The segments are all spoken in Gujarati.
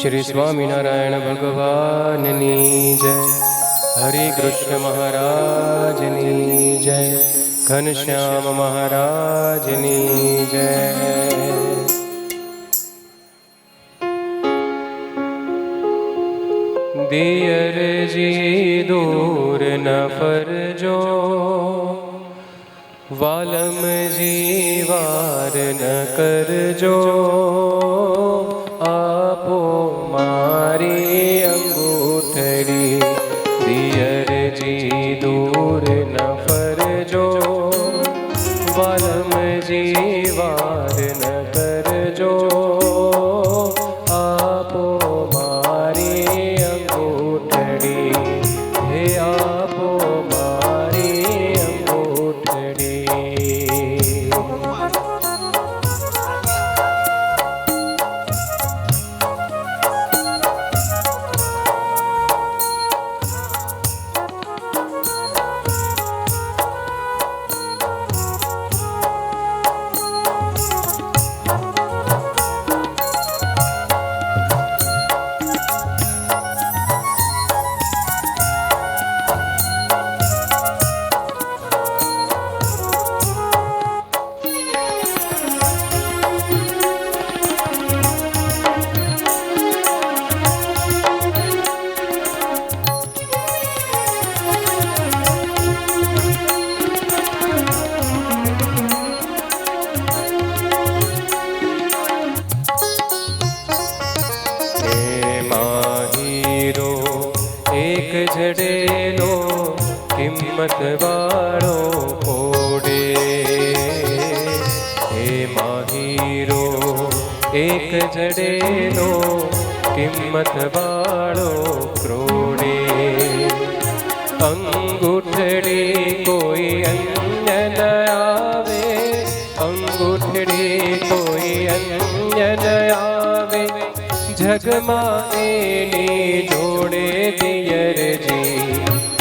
श्री स्वामीनारायण भगवाननी जय। हरे कृष्ण महाराजनी जय। घनश्याम महाराजनी जय। दियर जी दूर न फरजो, वालम जी वार न करजो। आपो मारी अंगूठड़ी, दियर जी दूर न फरजो, वालम जी वार न करजो। आपो मारी अंगूठड़ी, हे आपो मारी अंगूठड़ी। एक जड़ेलो किम्मत वालो कोडे, हे माहीरो एक जड़ेलो किम्मत वालो क्रोडे। अंगूठड़ी कोई अन्य न आवे, अंगूठड़ी कोई अन्य न आवे। जगमा एनी जोड़े दियर जी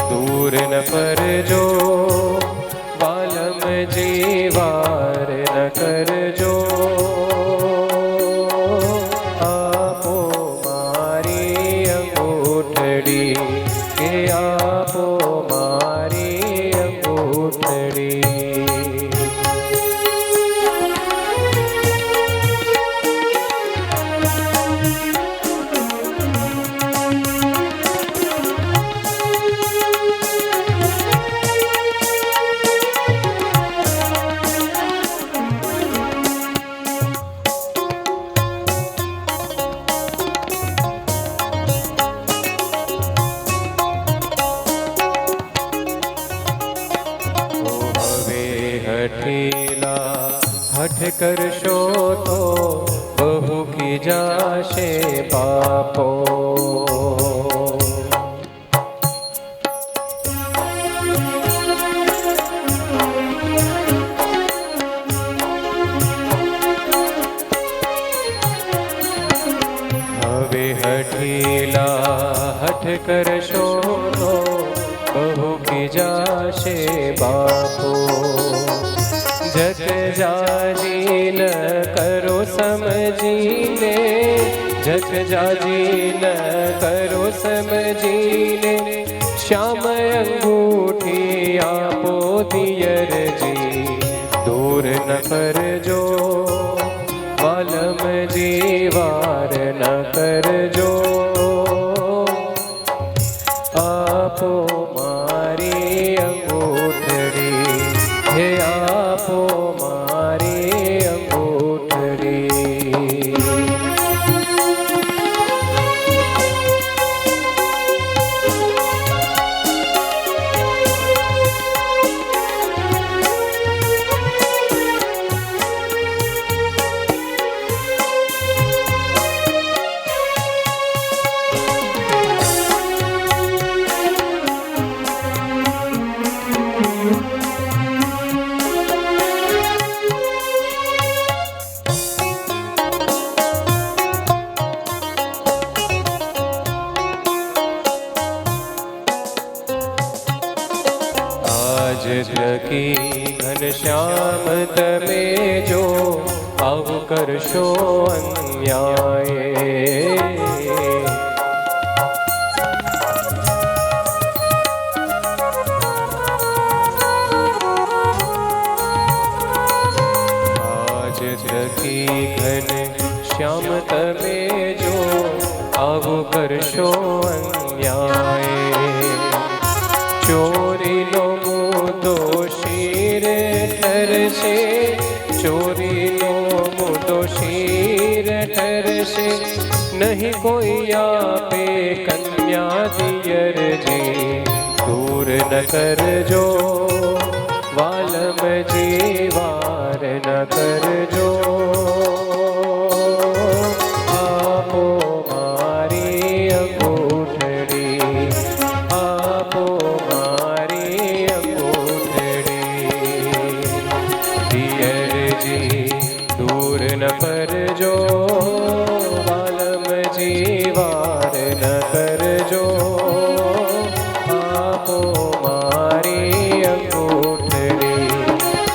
दूर न परजो, वालम जी वार न करजो। आपो मारी अंगूठड़ी, के आपो मारी अंगूठड़ी। हठीला हठ करशो तो बहु की जाशे पापो। हवे हठीला हठ करशो तो बहु की जाशे बापो। जग जाजी न करो समझीने, जग जाजी न करो समझीने। श्याम अंगूठी आपो दियर जी दूर न करजो, वालम जी वार न करजो। आपो मारी अंगूठड़ी, हे आपो मारी अंगूठड़ी। थकी घनश्याम तमे जो आव करशो अन्याय। કરશો અન્યાય. ચોરીનો મુદ્દો શિરે ઠરશે, ચોરીનો મુદ્દો શિરે ઠરશે. નહીં કોઈ આપે કન્યા દિયરજી, દૂર ન કરજો વાલમજી, વાર ન કરજો. આપો મારી અંગૂઠડી, આપો મારી અંગૂઠડી. દિયરજી દૂર ન કરજો વાલમજી, વાર ન કરજો. આપો મારી અંગૂઠડી,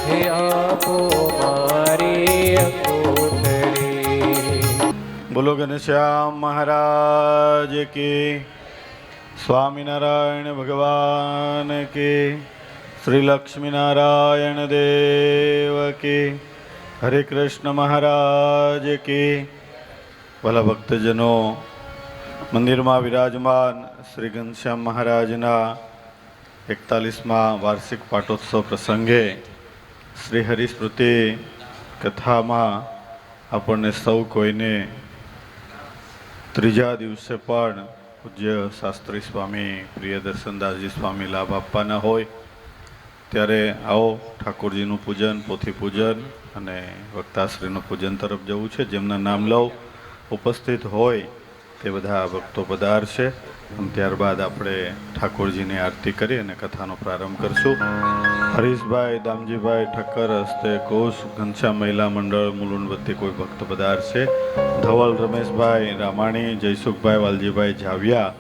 હે આપો મારી અંગૂઠડી. બોલો ઘનશ્યામ મહારાજ કી, સ્વામિનારાયણ ભગવાન કી, શ્રી લક્ષ્મીનારાયણ દેવ કી, હરે કૃષ્ણ મહારાજ કી. ભલા ભક્તજનો, મંદિરમાં વિરાજમાન શ્રી ઘનશ્યામ મહારાજના 41મા વાર્ષિક પાટોત્સવ પ્રસંગે શ્રી હરિસ્મૃતિ કથામાં આપણને સૌ કોઈને ત્રીજા દિવસે પણ પૂજ્ય શાસ્ત્રી સ્વામી પ્રિયદર્શનદાસજી સ્વામી લાભ આપવાના હોય ત્યારે આવો ઠાકોરજીનું પૂજન, પોથી પૂજન અને વક્તાશ્રીનું પૂજન તરફ જવું છે. જેમના નામ લઉં ઉપસ્થિત હોય તે બધા ભક્તો પધારશે. ત્યારબાદ આપણે ઠાકોરજીની આરતી કરી અને કથાનો પ્રારંભ કરશું. હરીશભાઈ દામજીભાઈ ઠક્કર હસ્તે કોષ ઘનશ્યામ મહિલા મંડળ મુલુંડ વતી કોઈ ભક્ત પધારશે. ધવલ રમેશભાઈ રામાણી, જયસુખભાઈ વાલજીભાઈ જાવિયા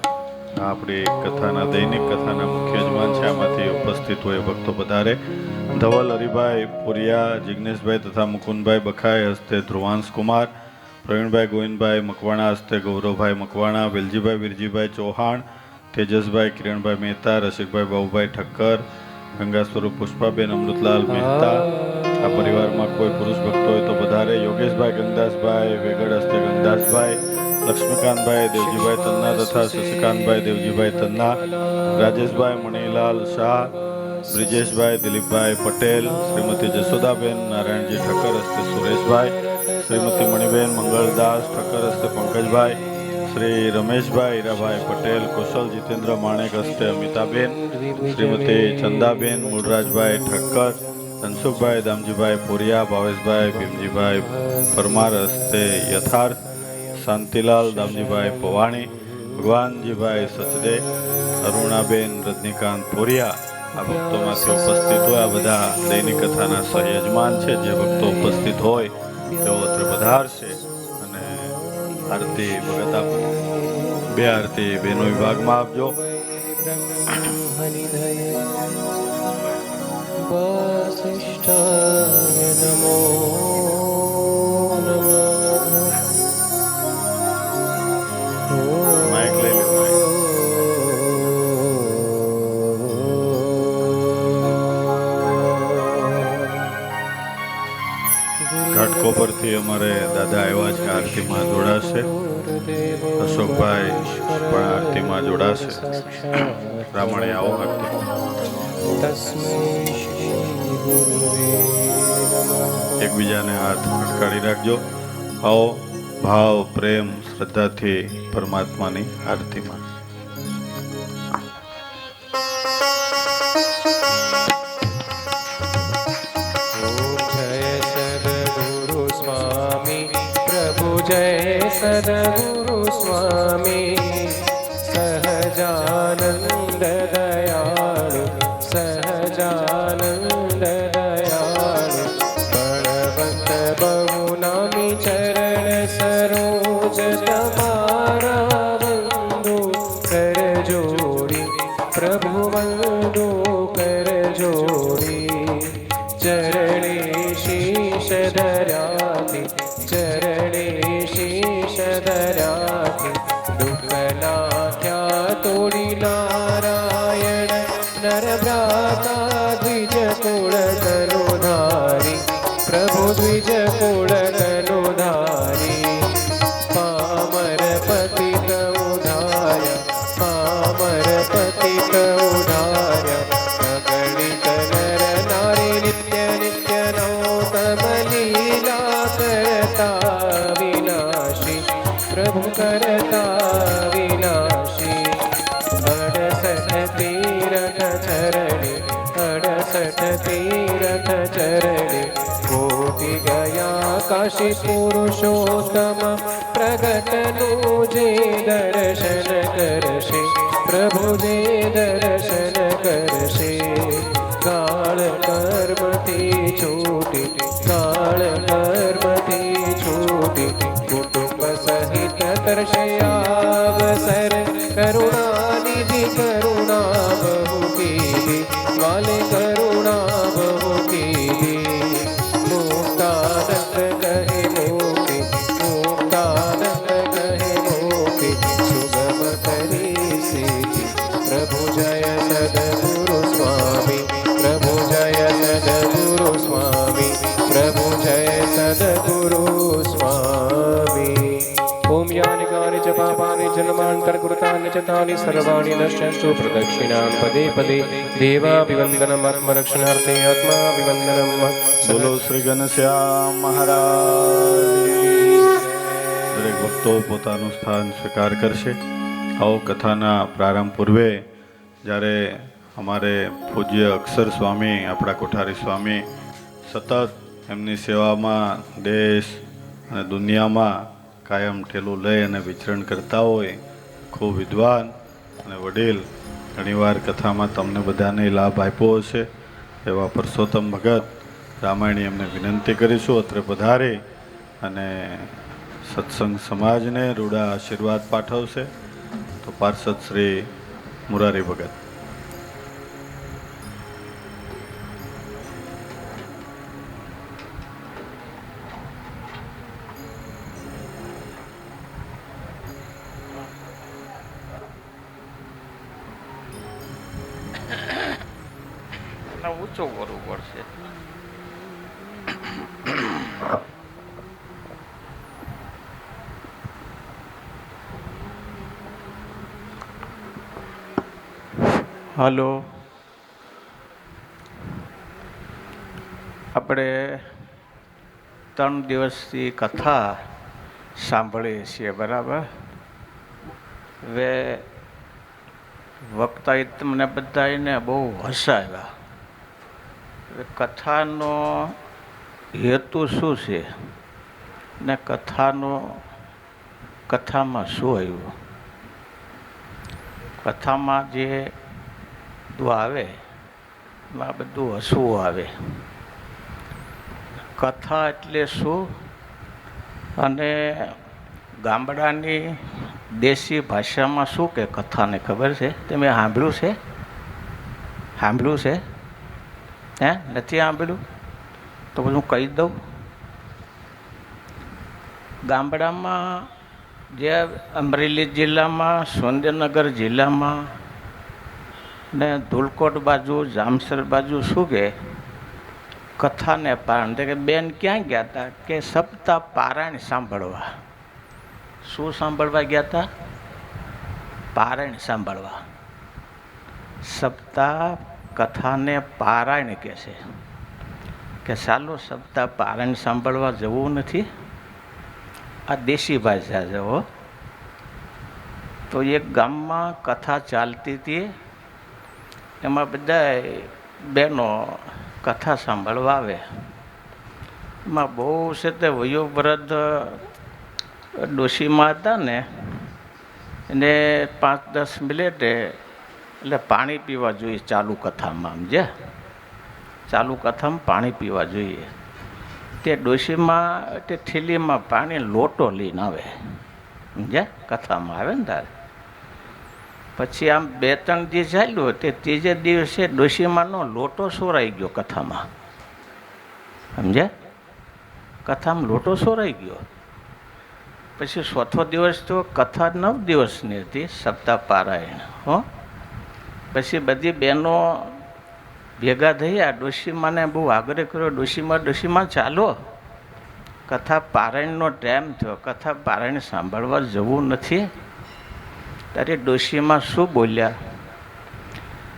આપણી કથાના દૈનિક કથાના મુખ્ય યજમાન છે, આમાંથી ઉપસ્થિત હોય ભક્તો પધારે. ધવલ હરિભાઈ પુરિયા, જિજ્ઞેશભાઈ તથા મુકુંદભાઈ બખાઈ હસ્તે ધ્રુવાંશ કુમાર, પ્રવીણભાઈ ગોવિંદભાઈ મકવાણા હસ્તે ગૌરવભાઈ મકવાણા, વેલજીભાઈ વીરજીભાઈ ચૌહાણ, તેજસભાઈ કિરણભાઈ મહેતા, રસિકભાઈ બાબુભાઈ ઠક્કર, ગંગા સ્વરૂપ પુષ્પાબેન અમૃતલાલ મહેતા. આ પરિવારમાં કોઈ પુરુષ ભક્તો હોય તો પધારે. યોગેશભાઈ ગંગદાસભાઈ વેગડ હસ્તે ગંગદાસભાઈ, લક્ષ્મીકાંતભાઈ દેવજીભાઈ તન્ના તથા શશિકાંતભાઈ દેવજીભાઈ તન્ના, રાજેશભાઈ મણીલાલ શાહ, બ્રિજેશભાઈ દિલીપભાઈ પટેલ, શ્રીમતી જશોદાબેન નારાયણજી ઠક્કર હસ્તે સુરેશભાઈ, શ્રીમતી મણિબેન મંગળદાસ ઠક્કર હસ્તે પંકજભાઈ, શ્રી રમેશભાઈ હીરાભાઈ પટેલ, કુશલ જીતેન્દ્ર માણેક હસ્તે અમિતાબેન, શ્રીમતી ચંદાબેન મૂળરાજભાઈ ઠક્કર, ધનસુખભાઈ દામજીભાઈ પોરિયા, ભાવેશભાઈ ભીમજીભાઈ પરમાર હસ્તે યથાર્થ, શાંતિલાલ દામજીભાઈ પવાણી, ભગવાનજીભાઈ સચદે, અરુણાબેન રજનીકાંત પોરિયા. આ ભક્તોમાંથી ઉપસ્થિત હોય આ બધા દૈનિક કથાના સહયજમાન છે. જે ભક્તો ઉપસ્થિત હોય તેઓ અત્રે પધારશે અને આરતી ભગત આપો. બે આરતી બેનો વિભાગમાં આપજો. વસિષ્ઠાય નમો નમઃ. માઇક લઈ લે. ઘાટકોપરથી અમારે દાદા આવ્યા છે, આરતીમાં જોડાશે. અશોકભાઈ પણ આરતીમાં જોડાશે. રામણે આવો આરતી. એકબીજાને હાથ અટકાડી રાખજો. આવો ભાવ પ્રેમ શ્રદ્ધાથી પરમાત્માની આરતીમાં. जय सद्गुरु स्वामी सहजानंद दयाळु, सहजानंद दयाळु. बळवंत बहुनामी चरण सरोज તમારા વંદો કર જોડી, પ્રભુ વંદો કર જોડી. ચરણે શીશ ધર્યાથી, ચરણે શીશ ધર્યાથી. દુઃખ નાખ્યા તોડી નારાયણ નરભ્રાતા દ્વિજ કુળ તનો ધારી, પ્રભુ દ્વિજ કુળ તનો ધારી. પામર પતિત रथ तीरथ चरणे कोटि गया काशी पुरुषोत्तम प्रगटनु जे दर्शन करशे प्रभु जे दर्शन करशे काल कर्मથી છૂટી કાળ કર્મથી છૂટી કુટુંબ સહિત તરશે અવસર કરુણાનિધિ કરુણા બહુ કીધી વાલે કરુણા બહુ કીધી મુક્તાનંદ કહે મોકે મુક્તાનંદ કહે મોકે સુગમ કરી સીધી પ્રભુ જય સદગુરુ સ્વામી પ્રભુ જય સદગુરુ સ્વામી પ્રભુ જય સદગુરુ સ્વામી ઓમ યાનિ કાનિ ચ પાપાનિ જન્માંતરકૃતાનિ ચ તાનિ સર્વાણિ નશ્યંતુ પ્રદક્ષિણાં પદે પદે દેવાભિવંદનમ આત્મરક્ષણાર્થે આત્માભિવંદનમ બોલો શ્રી ઘનશ્યામ મહારાજ. દરેક ભક્તો પોતાનું સ્થાન સ્વીકાર કરશે. આવો કથાના પ્રારંભ પૂર્વે જ્યારે અમારે પૂજ્ય અક્ષર સ્વામી આપણા કોઠારી સ્વામી સતત એમની સેવામાં દેશ અને દુનિયામાં કાયમ ઠેલું લઈ અને વિચરણ કરતા હોય, ખૂબ વિદ્વાન અને વડીલ, ઘણીવાર કથામાં તમને બધાને લાભ આપ્યો હશે એવા પરસોત્તમ ભગત રામાયણી એમને વિનંતી કરીશું અત્રે પધારે અને સત્સંગ સમાજને રૂડા આશીર્વાદ પાઠવશે. તો પાર્ષદ શ્રી મુરારી ભગત. ઊંચો કરવું પડશે. હલો, આપણે 3 દિવસથી કથા સાંભળીએ છીએ, બરાબર? હવે વક્તાએ તમને બધાને બહુ હસાવ્યા. હવે કથાનો હેતુ શું છે ને કથામાં શું આવ્યું? કથામાં જે બધું આવે એમાં બધું હસવું આવે. કથા એટલે શું? અને ગામડાની દેશી ભાષામાં શું કે કથાને ખબર છે? તમે સાંભળ્યું છે? હે, નથી સાંભળ્યું? તો બધું હું કહી દઉં. ગામડામાં જે અમરેલી જિલ્લામાં, સુરેન્દ્રનગર જિલ્લામાં ને ધુલકોટ બાજુ, જામસર બાજુ શું કે કથાને પારણ, કે બેન ક્યાં ગયા હતા? કે સપ્તાહ પારાયણ સાંભળવા. શું સાંભળવા ગયા હતા? પારાયણ સાંભળવા. સપ્તાહ કથાને પારાયણ કહે છે કે ચાલો સપ્તાહ પારાયણ સાંભળવા જવું નથી. આ દેશી ભાષા છે હો. તો એક ગામમાં કથા ચાલતી હતી, એમાં બધા બહેનો કથા સાંભળવા આવે. એમાં બહુ છે તે વયોવૃદ્ધ ડોશીમાં હતા ને, એને 5-10 મિનિટે એટલે પાણી પીવા જોઈએ ચાલુ કથામાં. સમજે? ચાલુ કથામાં પાણી પીવા જોઈએ. તે ડોશીમાં તે થેલીમાં પાણી લોટો લઈને આવે. સમજે? કથામાં આવે ને તારે. પછી આમ 2-3 દિવસ ચાલ્યું, તે ત્રીજે દિવસે ડોશીમાનો લોટો સોરાઈ ગયો કથામાં. સમજે? કથામાં લોટો સોરાઈ ગયો. પછી 4થો દિવસ તો કથા 9 દિવસની હતી, સપ્તાહ પારાયણ. હો, પછી બધી બહેનો ભેગા થયા, ડોશીમાને બહુ આગ્રહ કર્યો, ડોશીમાં ચાલો, કથા પારાયણનો ટાઈમ થયો, કથા પારાયણ સાંભળવા જવું નથી. ત્યારે ડોશીમાં શું બોલ્યા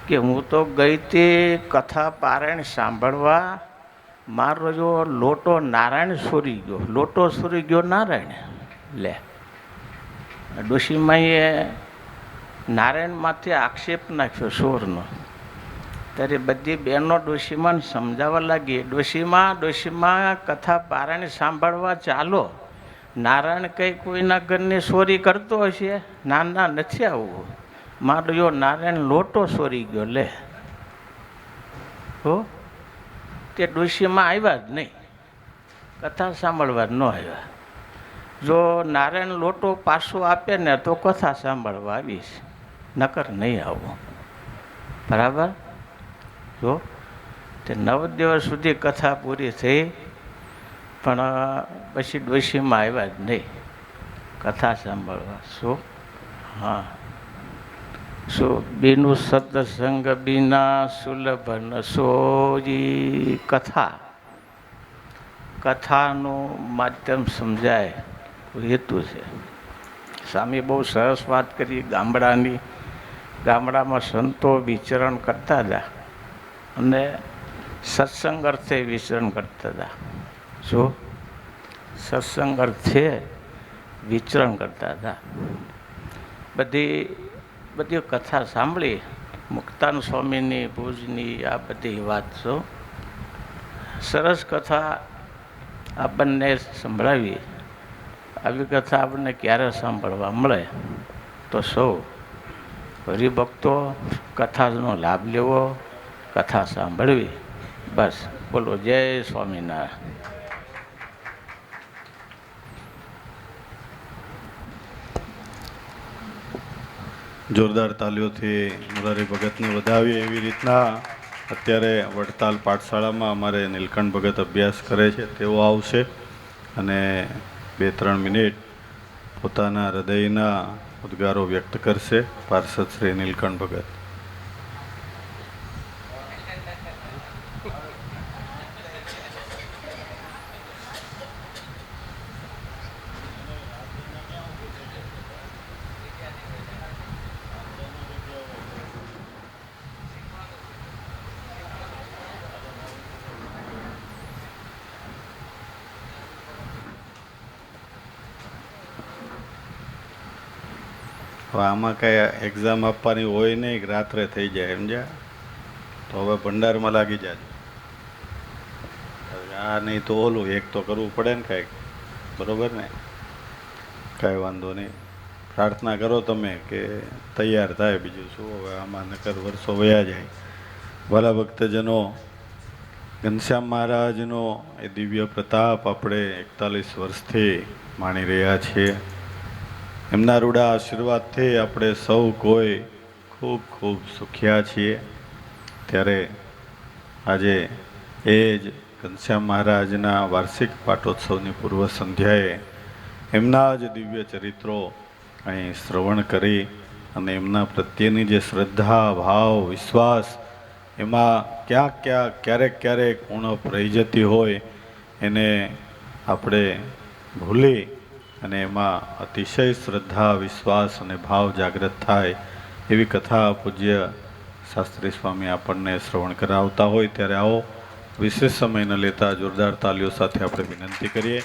કે હું તો ગઈ હતી કથા પારાયણ સાંભળવા, મારો જો લોટો નારાયણ સોરી ગયો. લોટો સોરી ગયો નારાયણ. લે, ડોશીમાએ નારાયણમાંથી આક્ષેપ નાખ્યો સોરનો ત્યારે બધી બહેનો ડોશીમાને સમજાવવા લાગી, ડોશીમાં કથા પારાયણ સાંભળવા ચાલો. નારાયણ કંઈ કોઈના ઘરની ચોરી કરતો હશે? ના નથી આવું. મારો નારાયણ લોટો ચોરી ગયો લે. હો તે ડોશીમાં આવ્યા જ નહીં, કથા સાંભળવા જ ન આવ્યા. જો નારાયણ લોટો પાછો આપે ને તો કથા સાંભળવા આવીશ, નકર નહીં આવું. બરાબર? જો તે 9 દિવસ સુધી કથા પૂરી થઈ, પણ પછી ડોશીમાં આવ્યા જ નહીં કથા સાંભળવા. શું? હા, શું બીનું સત્સંગ બીના સુલભ ન સોજી. કથાનું માધ્યમ સમજાય હેતુ છે. સ્વામી બહુ સરસ વાત કરી ગામડાની. ગામડામાં સંતો વિચરણ કરતા હતા અને સત્સંગ અર્થે વિચરણ કરતા હતા. શું? સત્સંગ અર્થે વિચરણ કરતા હતા. બધી કથા સાંભળી, મુક્તાન સ્વામીની, ભુજની, આ બધી વાત છો. સરસ કથા આપણને સંભળાવી. આવી કથા આપણને ક્યારે સાંભળવા મળે તો સૌ હરિભક્તો કથાનો લાભ લેવો, કથા સાંભળવી. બસ બોલો જય સ્વામિનારાયણ. જોરદાર તાલીઓથી મોરારી ભગતને વધાવીએ. એવી રીતના અત્યારે વડતાલ પાઠશાળામાં અમારે નીલકંઠ ભગત અભ્યાસ કરે છે, તેઓ આવશે અને 2-3 મિનિટ પોતાના હૃદયના ઉદ્ગારો વ્યક્ત કરશે. પાર્ષદ શ્રી નીલકંઠ ભગત. હવે આમાં કાંઈ એક્ઝામ આપવાની હોય નહીં, રાત્રે થઈ જાય સમજ્યા? તો હવે ભંડારમાં લાગી જાય. આ નહીં તો ઓલું એક તો કરવું પડે ને કાંઈક. બરાબર ને? કાંઈ વાંધો નહીં. પ્રાર્થના કરો તમે કે તૈયાર થાય. બીજું શું હવે આમાં નકર વર્ષો વયા જાય. ભલા ભક્તજનો, ઘનશ્યામ મહારાજનો એ દિવ્ય પ્રતાપ આપણે 41 વર્ષથી માણી રહ્યા છીએ. એમના રૂડા આશીર્વાદથી આપણે સૌ કોઈ ખૂબ ખૂબ સુખ્યા છીએ. ત્યારે આજે એ જ ઘનશ્યામ મહારાજના વાર્ષિક પાટોત્સવની પૂર્વ સંધ્યાએ એમના જ દિવ્ય ચરિત્રો અહીં શ્રવણ કરી અને એમના પ્રત્યેની જે શ્રદ્ધા, ભાવ, વિશ્વાસ એમાં ક્યારેક ઉણપ રહી જતી હોય એને આપણે ભૂલી અને એમાં અતિશય શ્રદ્ધા, વિશ્વાસ અને ભાવ જાગૃત થાય એવી કથા પૂજ્ય શાસ્ત્રી સ્વામી આપણને શ્રવણ કરાવતા હોય. ત્યારે આવો વિશેષ સમય ન લેતા જોરદાર તાલીઓ સાથે આપણે વિનંતી કરીએ.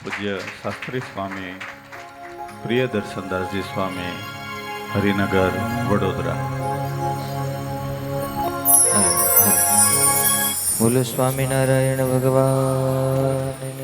પૂજ્ય શાસ્ત્રી સ્વામી પ્રિયદર્શનદાસજી સ્વામી, હરિનગર, વડોદરા. બોલો સ્વામિનારાયણ ભગવાન.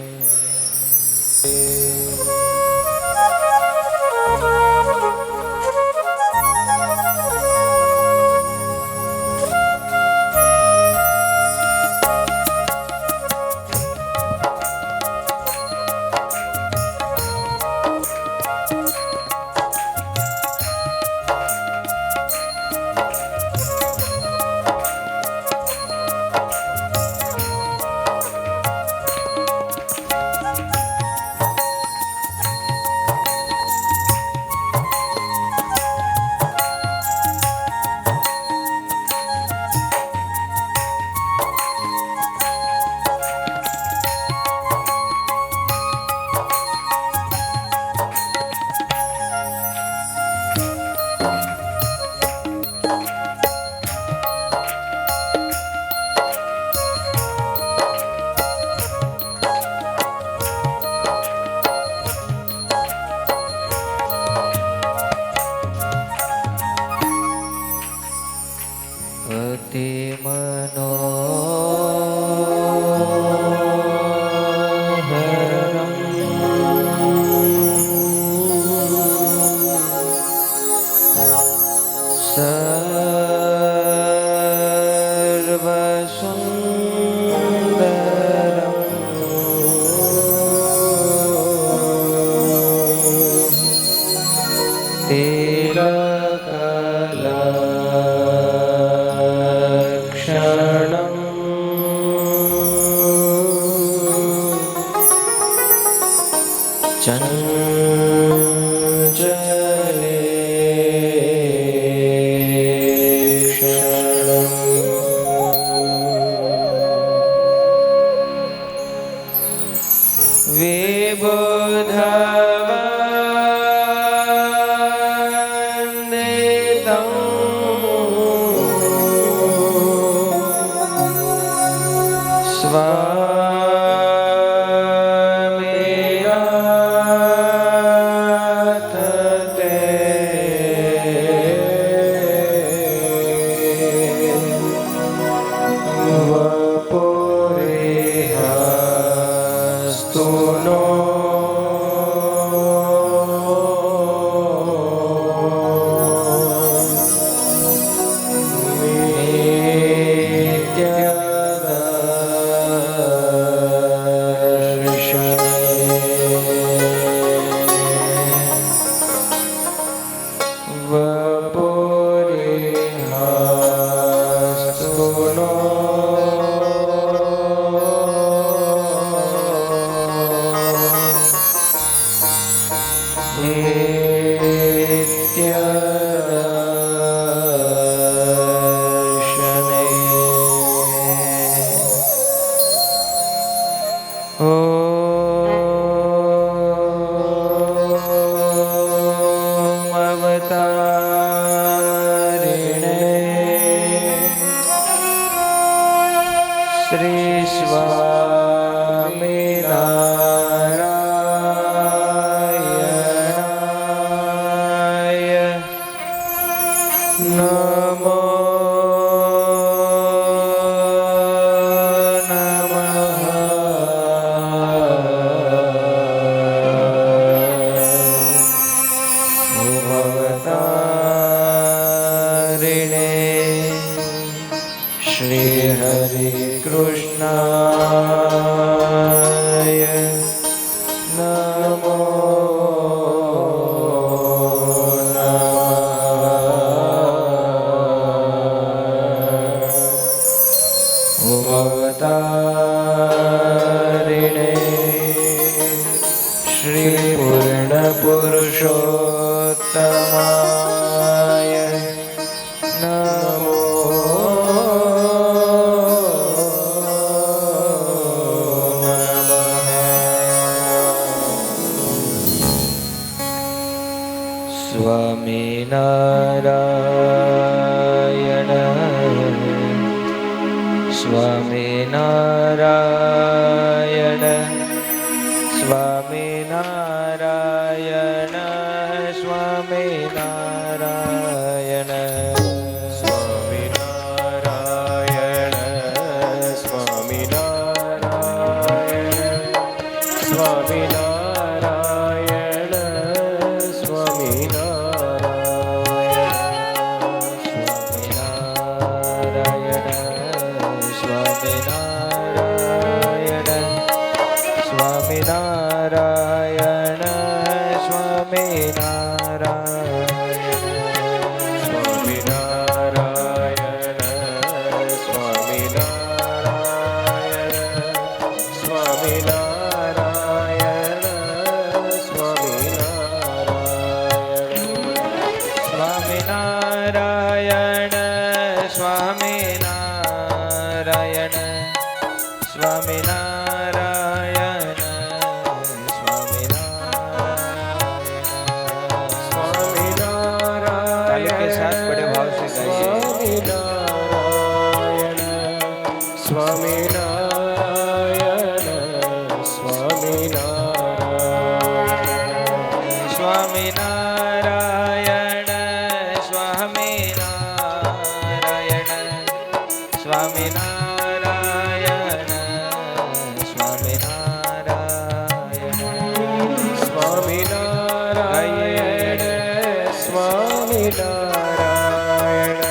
સ્વામિનારાયણ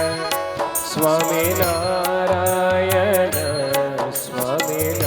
સ્વામિનારાયણ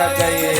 સાથ ગાઈએ.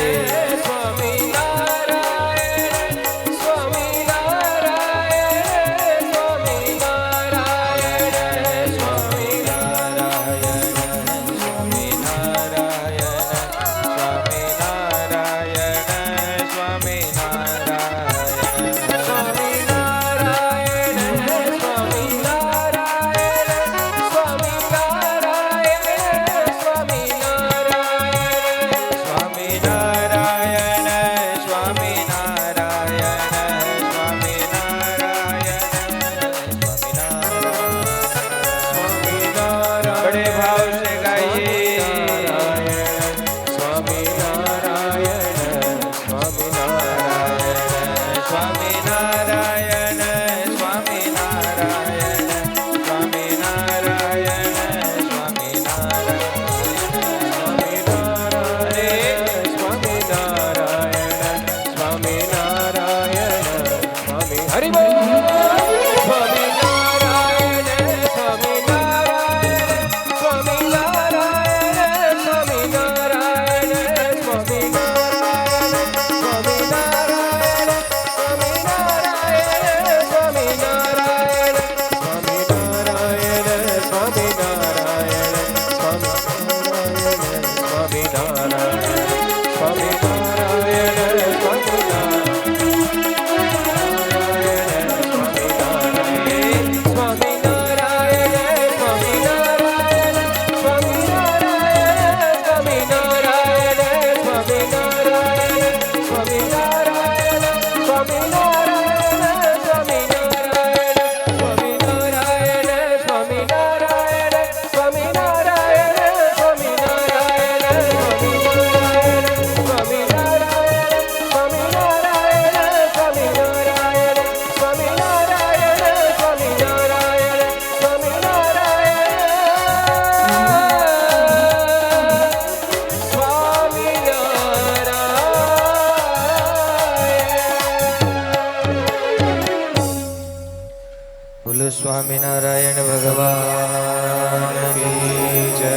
સ્વામિનારાયણ ભગવાન કી જય.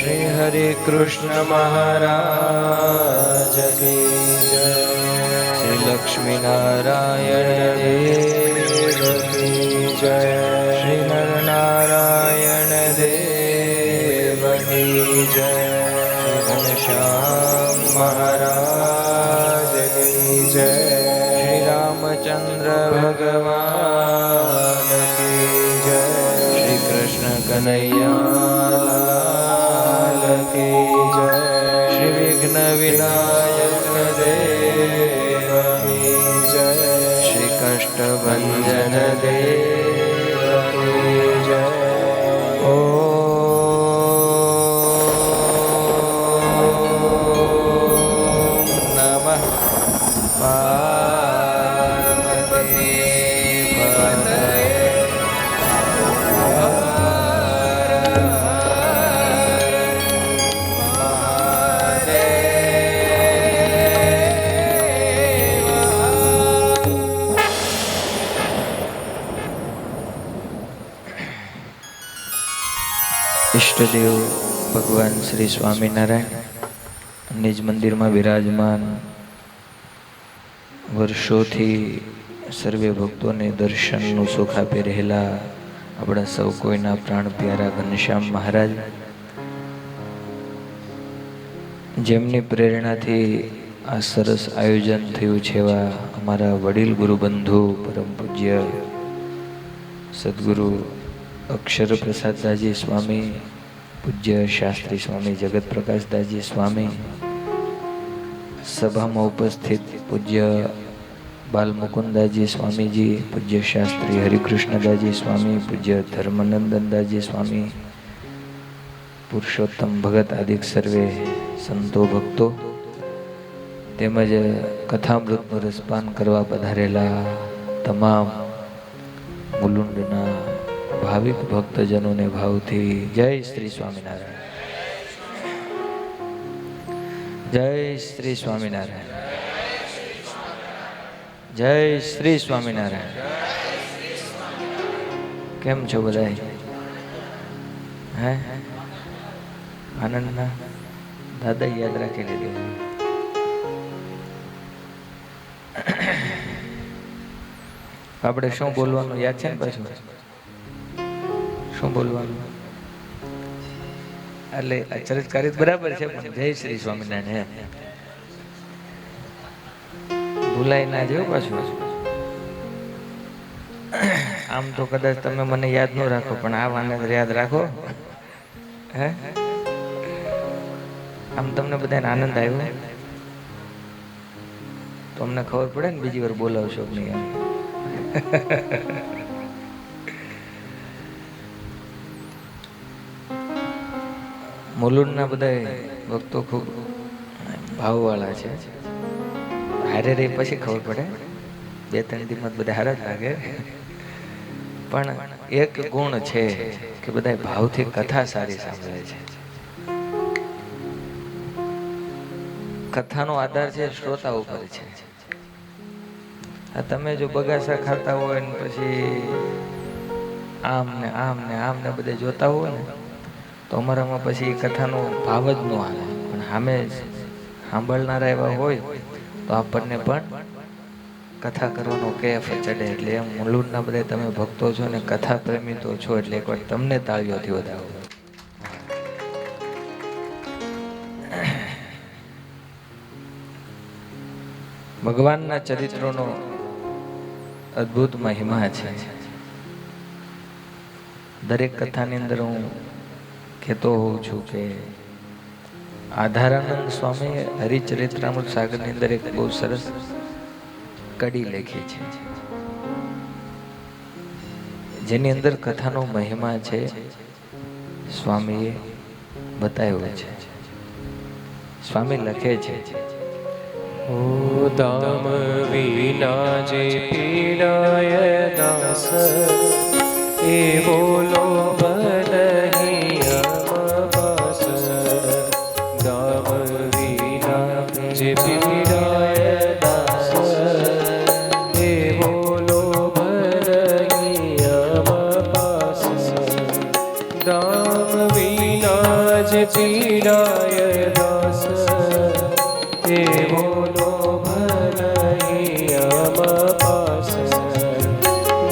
શ્રી હરે કૃષ્ણ મહારાજ કી જય. શ્રી લક્ષ્મીનારાયણ દેવ કી જય. શ્રી નરનારાયણ દેવ કી જય. શ્રી ઘનશ્યામ મહારાજ કી જય. શ્રી રામચંદ્ર ભગવાન કનૈયાલાલ કી જય. શ્રી વિઘ્ન વિનાયક દેવ કી જય. શ્રી કષ્ટભંજન દેવ કી જય. ઓમ નમઃ ઈષ્ટદેવ ભગવાન શ્રી સ્વામિનારાયણ નિજ મંદિરમાં બિરાજમાન, વર્ષોથી સર્વે ભક્તોને દર્શનનું સુખ આપી રહેલા આપણા સૌ કોઈના પ્રાણ પ્યારા ઘનશ્યામ મહારાજ, જેમની પ્રેરણાથી આ સરસ આયોજન થયું છે એવા અમારા વડીલ ગુરુબંધુ પરમ પૂજ્ય સદગુરુ અક્ષર પ્રસાદદાસજી સ્વામી, પૂજ્ય શાસ્ત્રી સ્વામી જગત પ્રકાશદાસજી સ્વામી, સભામાં ઉપસ્થિત પૂજ્ય બાલમુકુંદાજી સ્વામીજી, પૂજ્ય શાસ્ત્રી હરિકૃષ્ણદાસજી સ્વામી, પૂજ્ય ધર્મનંદનદાસજી સ્વામી, પુરુષોત્તમ ભગત આદિક સર્વે સંતો ભક્તો, તેમજ કથામૃતનું રસપાન કરવા પધારેલા તમામ મુલુંડના ભાવિક ભક્તજનોને ભાવથી જય શ્રી સ્વામિનારાયણ. જય શ્રી સ્વામિનારાયણ. જય શ્રી સ્વામિનારાયણ. કેમ છો બધા? હે આનંદના દાદા યાદ રાખી લીધું. આપણે શું બોલવાનું યાદ છે ને પાછું? શું બોલવાનું? એટલે ચરિત્રકારિત બરાબર છે પણ જય શ્રી સ્વામિનારાયણ હે ભૂલાય ના જેવું પાછું. આમ તો કદાચ તમે મને યાદ ન રાખો પણ આ વાને યાદ રાખો. હે આમ તમને બધાને આનંદ આવ્યો તો અમને ખબર પડે ને બીજી વાર બોલાવશો કે નહીં. મુલુંડના બધા ભક્તો ખૂબ ભાવવાળા છે. હારે રહી પછી ખબર પડે, 2-3 દિવસ બધા હારા જ લાગે. પણ એક ગુણ છે કે બધા ભાવથી કથા સારી સાંભળે છે. કથાનો આધાર છે શ્રોતા ઉપર છે. તમે જો બગાસા ખાતા હોય ને પછી આમ ને આમ ને આમ ને બધે જોતા હોય ને તો અમારામાં પછી કથાનો ભાવ જ ન આવે. પણ સામે સાંભળનારા એવા હોય તો આપણને પણ કથા કરવાનો કેફ ચડે. એટલે એમ મુલુંડના બધા તમે ભક્તો છો ને કથા પ્રેમી તો છો એટલે એકવાર તમને તાળીઓથી વધાવો. ભગવાનના ચરિત્રોનો અદ્ભુત મહિમા છે. દરેક કથાની અંદર હું કહેતો હોઉં છું કે આધારાનંદ સ્વામી હરિચરિત્રામૃત સાગરની અંદર એક બહુ સરસ કડી લખી છે જેની અંદર કથાનો મહિમા છે સ્વામીએ બતાવ્યો છે. સ્વામી લખે છે, ઓ દામ વિના જે પીડાય દાસ એ બોલો નહીં અમપાસ. દામ વિના જે પીડાય દાસ એ બોલો નહીં અમપાસ. દામ વિના જે પીડાય દાસ એ બોલો નહીં અમપાસ.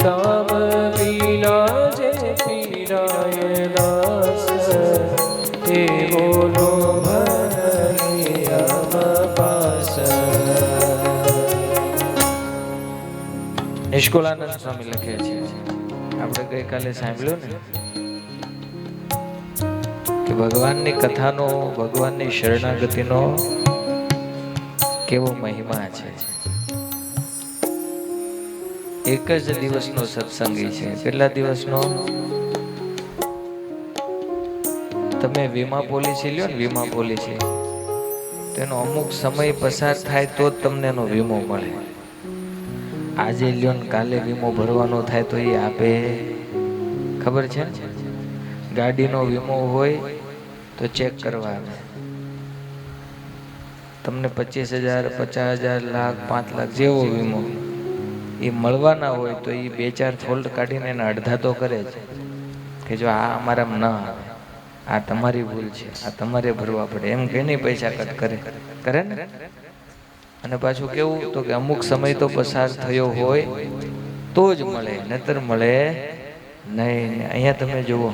દામ વિના જે પીડાય દાસ એ બોલો નહીં અમપાસ. નિષ્કુળાનંદ સ્વામી લખે છે, આપણે ગઈકાલે સાંભળ્યું ને કે ભગવાનની કથાનો, ભગવાનની શરણાગતિનો કેવો મહિમા છે. એક જ દિવસનો સત્સંગી છે. કેટલા દિવસનો? તમે વીમા પોલિસી લ્યો ને, વીમા પોલિસી, તેનો અમુક સમય પસાર થાય તો જ તમને એનો વીમો મળે. આજે લ્યો ને કાલે વીમો ભરવાનો થાય તો એ આપે? ખબર છે? ગાડીનો વીમો હોય તો ચેક કરવા આવે. તમને 25,000, 50,000, લાખ, 5 લાખ જેવો વીમો એ મળવાના હોય તો એ 2-4 ફોલ્ટ કાઢીને એના અડધા તો કરે છે કે જો આ અમારામાં ન આવે, આ તમારી ભૂલ છે, આ તમારે ભરવા પડે, એમ કહીને પૈસા કટ કરે ને. અને પાછું કેવું તો કે અમુક સમય તો પસાર થયો હોય તો જ મળે, નહીતર મળે નહીં. અહીંયા તમે જુઓ,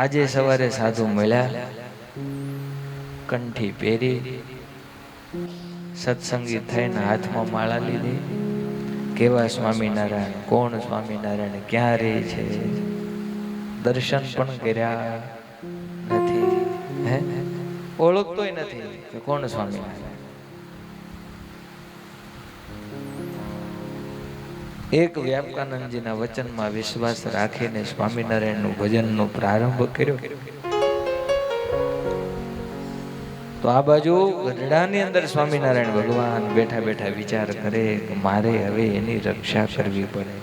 આજે સવારે સાધુ મળ્યા, કંઠી પહેરી, સત્સંગી થઈને હાથમાં માળા લીધી. કેવા સ્વામિનારાયણ, કોણ સ્વામિનારાયણ, ક્યાં રહે છે, દર્શન પણ કર્યા નથી, હે ઓળખતોય નથી કે કોણ સ્વામિનારાયણ. એક વ્યાપકાનંદજીના વચનમાં વિશ્વાસ રાખીને સ્વામિનારાયણનું ભજનનો પ્રારંભ કર્યો તો આ બાજુ ગઢડાની અંદર સ્વામિનારાયણ ભગવાન બેઠા બેઠા વિચાર કરે કે મારે હવે એની રક્ષા કરવી પડે.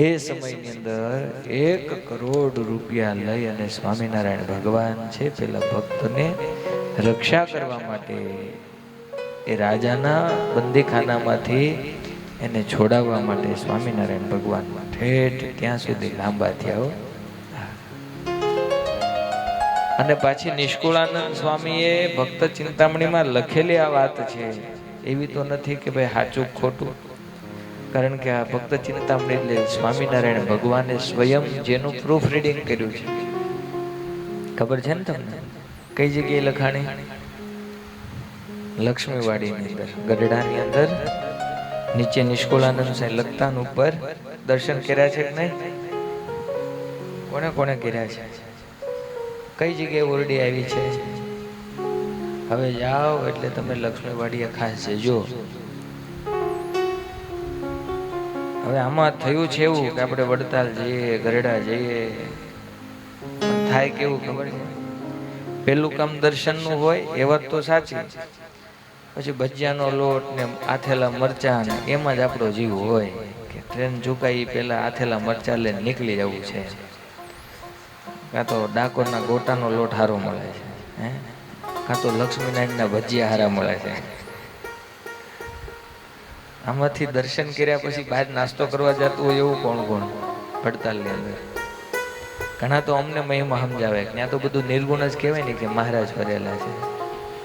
એ સમયની અંદર 1 કરોડ રૂપિયા લઈ અને સ્વામિનારાયણ ભગવાન છે પેલા ભક્તને રક્ષા કરવા માટે એ રાજાના બંદીખાનામાંથી એને છોડાવવા માટે સ્વામિનારાયણ ભગવાન ઠેઠ ત્યાં સુધી લાંબા થયા. અને પાછી નિષ્કુળાનંદ સ્વામીએ ભક્ત ચિંતામણીમાં લખેલી આ વાત છે, એવી તો નથી કે ભાઈ સાચું ખોટું. કારણ કે આ ભક્ત ચિંતામણી એટલે સ્વામિનારાયણ ભગવાને સ્વયં જેનું પ્રૂફ રીડિંગ કર્યું છે. ખબર છે ને તમને? કઈ જગ્યાએ લખાણી? લક્ષ્મીવાડીની અંદર, ગઢડાની અંદર નીચે નિષ્કુળાનંદ સાહેબ લખતા ઉપર દર્શન કર્યા છે કે નહીં? કોને કોને કર્યા છે? કઈ જગ્યાએ ઓરડી આવી છે? હવે જાઓ એટલે તમે લક્ષ્મીવાડીએ ખાસ જજો. હવે આમાં થયું છે એવું કે આપણે વડતાલ જઈએ, ગરડા જઈએ, થાય કેવું ખબર છે? પેલું કામ દર્શનનું હોય એ વાત તો સાચી, પછી ભજીયાનો લોટ ને આથેલા મરચા ને એમાં જ આપણો જીવ હોય કે ટ્રેન ચૂકાઈ પેલા આથેલા મરચા લઈને નીકળી જવું છે, કાં તો ડાકોરના ગોટાનો લોટ હારો મળે છે, કાં તો લક્ષ્મીનારાયણના ભજીયા હારા મળે છે. આમાંથી દર્શન કર્યા પછી બહાર નાસ્તો કરવા જતું હોય એવું કોણ કોણ વડતાલની અંદર? ઘણા તો અમને મહિમા સમજાવે ત્યાં તો બધું નિર્ગુણ જ કહેવાય ને કે મહારાજ ભરેલા છે.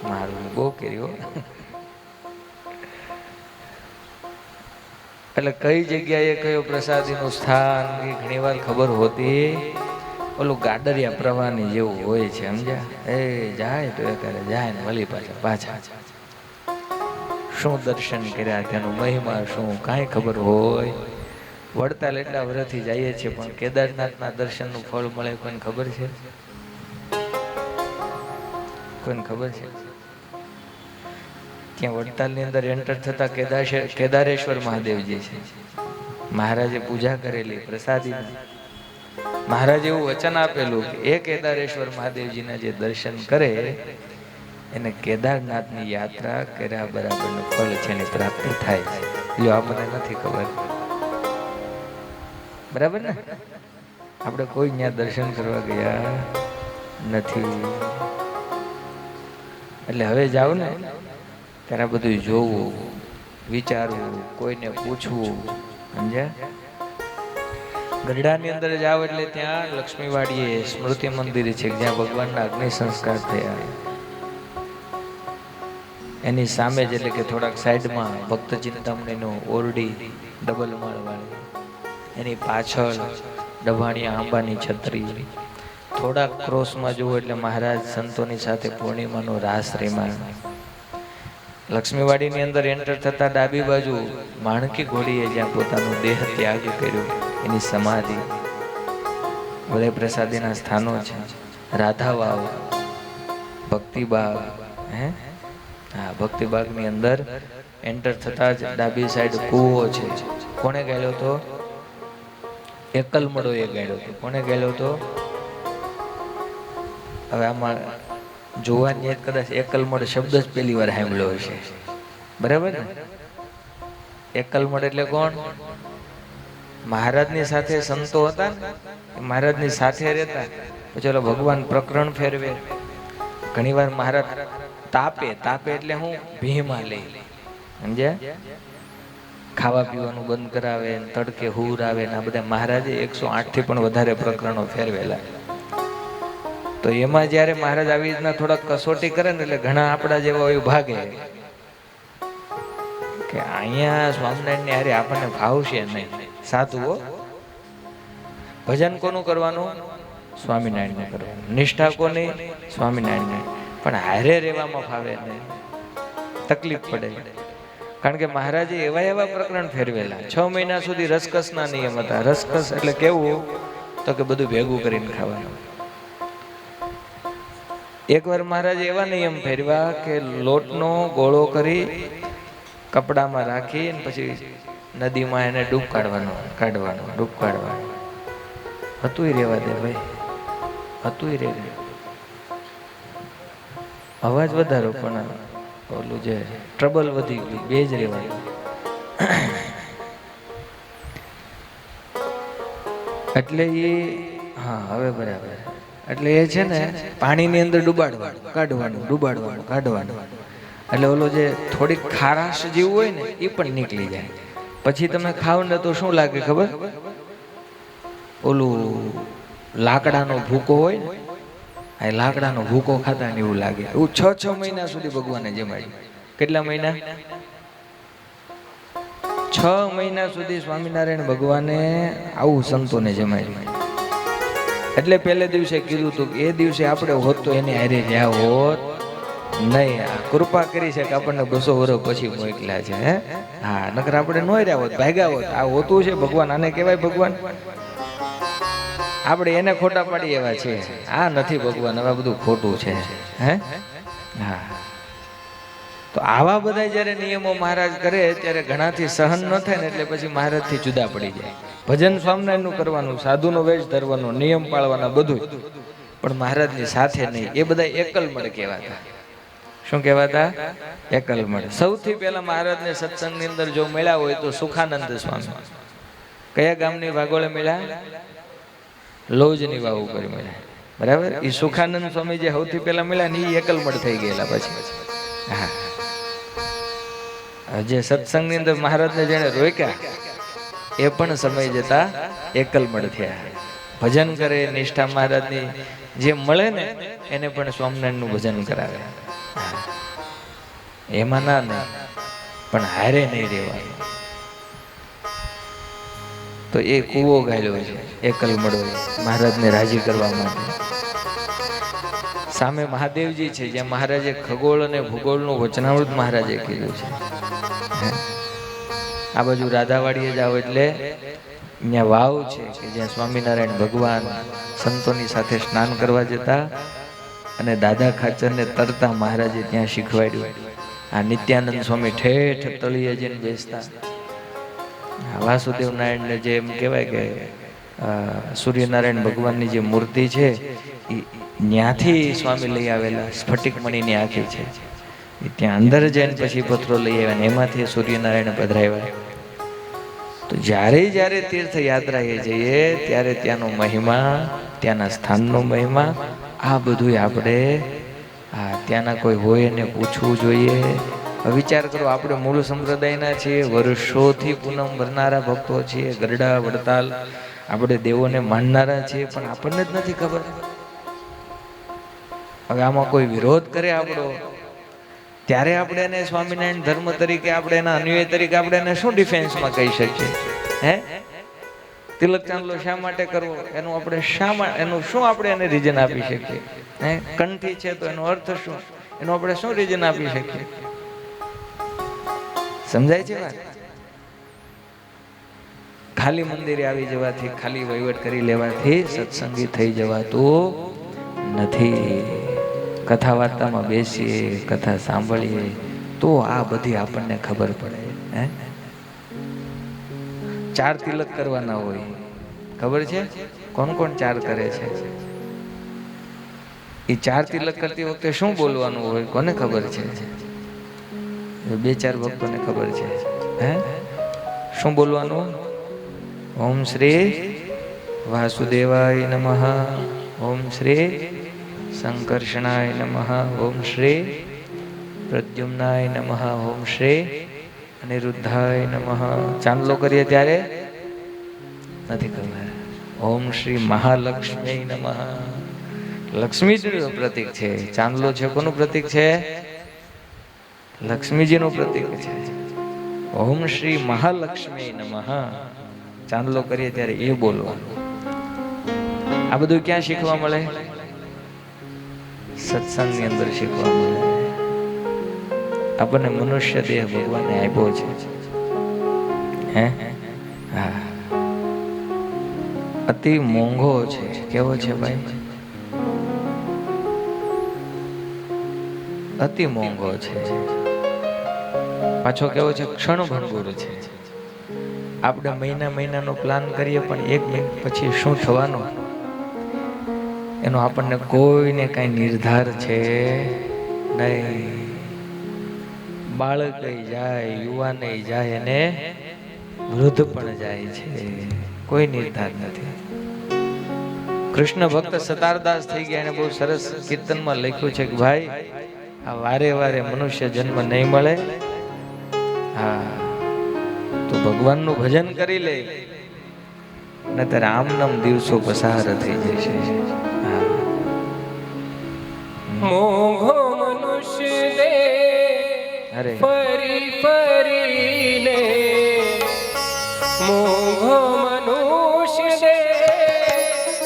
મારું બહુ કર્યું. એટલે કઈ જગ્યાએ કયો પ્રસાદીનું સ્થાન ઘણી વાર ખબર હોતી ઓલું ગાડરિયા પ્રવાહની જેવું હોય છે, સમજ્યા? એ જાય તો એ કરે, જાય ને વળી પાછા શું દર્શન કર્યા, તેનું મહિમા શું કાંઈ ખબર હોય? વડતાલ એટલા વર્ષથી જઈએ છીએ પણ કેદારનાથના દર્શનનું ફળ મળે કોઈને ખબર છે? કોઈને ખબર છે? ત્યાં વડતાલની અંદર એન્ટર થતા કેદારેશ્વર મહાદેવજી છે. મહારાજે પૂજા કરેલી પ્રસાદીના. મહારાજે એવું વચન આપેલું કે એ કેદારેશ્વર મહાદેવજીના જે દર્શન કરે એને કેદારનાથની યાત્રા કર્યા બરાબરનું ફળ છે એની પ્રાપ્તિ થાય છે. જો આપણને નથી ખબર, બરાબર ને? આપણે કોઈ ત્યાં દર્શન કરવા ગયા નથી. એટલે હવે જાવ ને ત્યારે બધું જોવું, વિચારવું, કોઈને પૂછવું, સમજ્યા? ગઢડાની અંદર જાવ એટલે ત્યાં લક્ષ્મીવાડીએ સ્મૃતિ મંદિર છે જ્યાં ભગવાનના અગ્નિ સંસ્કાર થયા. એની સામે જ એટલે કે થોડાક સાઈડમાં ભક્ત ચિંતામણીનું ઓરડી ડબલ માળવાળી, એની પાછળ ડભાણિયા આંબાની છત્રી, થોડાક ક્રોસમાં જુઓ એટલે મહારાજ સંતોની સાથે પૂર્ણિમાનો રાસ રેમાણ. લક્ષ્મીવાડીની અંદર એન્ટર થતા ડાબી બાજુ માણકી ઘોડીએ જ્યાં પોતાનો દેહ ત્યાગ કર્યો એની સમાધિ. વડે પ્રસાદીના સ્થાનો છે. રાધાવાવ, ભક્તિબાગ, હા ભક્તિબાગની અંદર એન્ટર થતા જ ડાબી સાઈડ કૂવો છે. કોણે ગાળ્યો હતો? એકલમડો એ ગાળ્યો હતો. કોણે ગાળ્યો હતો? હવે આમાં જોવાની કદાચ એકલમડ શબ્દ જ પહેલી વાર સાંભળ્યો હશે, બરાબર ને? એકલમડ એટલે કોણ? મહારાજની સાથે સંતો હતા ને, મહારાજની સાથે રહેતા. પછી ઓલો ભગવાન પ્રકરણ ફેરવે. ઘણી વાર મહારાજ તાપે એટલે હું ભીમાં લઈ, સમજ્યા? ખાવા પીવાનું બંધ કરાવે, તડકે હુર આવે ને આ બધા મહારાજે 108 થી પણ વધારે પ્રકરણો ફેરવેલા. તો એમાં જ્યારે મહારાજ આવી રીતના થોડાક કસોટી કરે ને એટલે ઘણા આપણા જેવા હોય ભાગે કે અહીંયા સ્વામિનારાયણ હારે આપણને ભાવશે નહીં. સાધુઓ ભજન કોનું કરવાનું? સ્વામિનારાયણનું કરવાનું. નિષ્ઠા કોની? સ્વામિનારાયણ. પણ હારે રહેવામાં ફાવે નહીં, તકલીફ પડે. કારણ કે મહારાજે એવા પ્રકરણ ફેરવેલા. 6 મહિના સુધી રસકસના નિયમ હતા. રસકસ એટલે કેવું? તો કે બધું ભેગું કરીને ખાવાનું. એકવાર મહારાજે એવા નિયમ ફેરવ્યા કે લોટનો ગોળો કરી કપડામાં રાખી પછી નદીમાં એને ડૂબ કાઢવાનો. હતું રેવા દે ભાઈ, હતું રે. અવાજ વધારો પણ ઓલું જે ટ્રબલ વધી ગયું, બે જ રેવાનું. એટલે એ હા હવે બરાબર. એટલે એ છે ને પાણીની અંદર કાઢવાનું. એટલે ઓલો જે થોડીક ખારાશ જેવું હોય ને એ પણ નીકળી જાય. પછી તમે ખાવ ને તો શું લાગે ખબર? ઓલું લાકડાનો ભૂકો હોય ને આ લાકડાનો ભૂકો ખાતા ને એવું લાગે. એવું 6 મહિના સુધી ભગવાને જમાડ્યું. કેટલા મહિના? 6 મહિના સુધી સ્વામિનારાયણ ભગવાને આવું સંતોને જમાડ્યું. એટલે પહેલે દિવસે કીધું હતું કે એ દિવસે આપણે હોત તો એને હારે રહ્યા હોત નહીં. આ કૃપા કરી છે કે આપણને 200 વર્ષ પછી મોકલ્યા છે. હા, નકર આપણે ન રહ્યા હોત, ભાગ્યા હોત. આ હોતું છે ભગવાન. આને કહેવાય ભગવાન? આપણે એને ખોટા પાડી એવા છે. આ નથી ભગવાન, હવે બધું ખોટું છે. હે, હા. તો આવા બધા જ્યારે નિયમો મહારાજ કરે ત્યારે ઘણાથી સહન ન થાય ને એટલે પછી મહારાજથી જુદા પડી જાય. ભજન સ્વામિનારાયણનું કરવાનું, સાધુનો વેશ ધરવાનો, નિયમ પાળવાના, બધું, પણ મહારાજની સાથે નહીં. એ બધા એકલમળ કહેવાતા. શું કહેવાતા? એકલમળ. સૌથી પહેલા મહારાજને સત્સંગની અંદર જો મળ્યા હોય તો સુખાનંદ સ્વામી. કયા ગામની ભાગોળે મળ્યા? લોજની વાવ ઉપર મળ્યા. બરાબર. એ સુખાનંદ સ્વામી જે સૌથી પહેલા મળ્યા ને એ એકલમળ થઈ ગયેલા પછી. હા, જે સત્સંગની અંદર મહારાજને જેને રોક્યા એ પણ સમય જતા એકલમળ થયા. ભજન કરે, નિષ્ઠા મહારાજની જે મળે ને એને પણ સ્વામિનારાયણનું ભજન કરાવે. એમાં ના નહીં, પણ હારે નહીં રહેવાનું. તો એ કૂવો ગાળ્યો છે એકલમળો, મહારાજને રાજી કરવા માટે. સામે મહાદેવજી છે, જ્યાં મહારાજે ખગોળ અને ભૂગોળનું વચનામૃત મહારાજે કીધું છે. આ બાજુ રાધાવાડીએ જાઓ એટલે ત્યાં વાવ છે કે જ્યાં સ્વામિનારાયણ ભગવાન સંતોની સાથે સ્નાન કરવા જતા અને દાદા ખાચરને તરતા મહારાજે ત્યાં શીખવાડ્યું. આ નિત્યાનંદ સ્વામી ઠેઠ તળિયે જઈને બેસતા. વાસુદેવ નારાયણને જે એમ કહેવાય કે સૂર્યનારાયણ ભગવાનની જે મૂર્તિ છે એ ત્યાંથી સ્વામી લઈ આવેલા. સ્ફટિકમણીની આંખી છે એ ત્યાં અંદર જઈને પછી પથરો લઈ આવ્યા ને એમાંથી સૂર્યનારાયણ પધરાવ્યા. તો જ્યારે જ્યારે તીર્થયાત્રાએ જઈએ ત્યારે ત્યાંનો મહિમા, ત્યાંના સ્થાનનો મહિમા, આ બધું આપણે ત્યાંના કોઈ હોય એને પૂછવું જોઈએ. વિચાર કરો, આપણે મૂળ સંપ્રદાયના છીએ, વર્ષોથી પૂનમ ભરનારા ભક્તો છીએ, ગરડા વડતાલ, આપણે દેવોને માનનારા છીએ, પણ આપણને જ નથી ખબર. હવે આમાં કોઈ વિરોધ કરે આપણો ત્યારે આપણે એને સ્વામિનારાયણ ધર્મ તરીકે, આપણે એના અન્વય તરીકે આપણે એને શું ડિફેન્સમાં કહી શકીએ? હે, તિલક ચાંદલો શા માટે કરવો, એનું આપણે એનું શું આપણે એને રીઝન આપી શકીએ? હે, કંઠી છે તો એનો અર્થ શું, એનું આપણે શું રીઝન આપી શકીએ? સમજાય છે વાત? ખાલી મંદિરે આવી જવાથી, ખાલી વહીવટ કરી લેવાથી સત્સંગી થઈ જવાતું નથી. કથા વાર્તામાં બેસીએ, કથા સાંભળીએ તો આ બધી આપણને ખબર પડે. હે, 4 તિલક કરવાના હોય, ખબર છે? કોણ કોણ 4 કરે છે? એ 4 તિલક કરતી વખતે શું બોલવાનું હોય, કોને ખબર છે? 2-4 ભક્તોને ખબર છે. હે, શું બોલવાનું? ઓમ શ્રી વાસુદેવાય નમઃ, ઓમ શ્રી સંકર્ષણાય નમઃ, ઓમ શ્રી પ્રદ્યુમ્નાય નમઃ, ઓમ શ્રી અનિરુદ્ધાય નમઃ. ચાંદલો કરીએ ત્યારે નથી ખબર. ઓમ શ્રી મહાલક્ષ્મી નમઃ. લક્ષ્મીજીનું પ્રતીક છે ચાંદલો. છે કોનું પ્રતીક છે? લક્ષ્મીજીનું પ્રતીક છે. ઓમ શ્રી મહાલક્ષ્મી નમઃ. ચાંદલો કરીએ ત્યારે એ બોલવાનું. આ બધું ક્યાં શીખવા મળે? સત્સંગની અંદર શીખવા મળે. આપણને મનુષ્ય દેહ ભગવાને આપ્યો છે. હે, હા, અતિ મોંઘો છે. કેવો છે ભાઈ? અતિ મોંઘો છે. પાછો કેવો છે? ક્ષણભંગુર છે. આપણે મહિનાનો પ્લાન કરીએ પણ 1 મિનિટ પછી શું થવાનું એનો આપણને કોઈને કઈ નિર્ધાર છે નહીં. બાળક જાય, યુવાન જાય અને વૃદ્ધ પણ જાય છે, કોઈ નિર્ધાર નથી. કૃષ્ણ ભક્ત સતારદાસ થઈ ગયા. એને બહુ સરસ કીર્તનમાં લખ્યું છે કે ભાઈ, આ વારે વારે મનુષ્ય જન્મ નહીં મળે. હા, તો ભગવાનનું ભજન કરી લે, નહીતર આમ નામ દિવસો પસાર થઈ જશે. મોઘો મનુષ્ય દે અરે ફરી ફરીને, મોઘો મનુષ્ય દે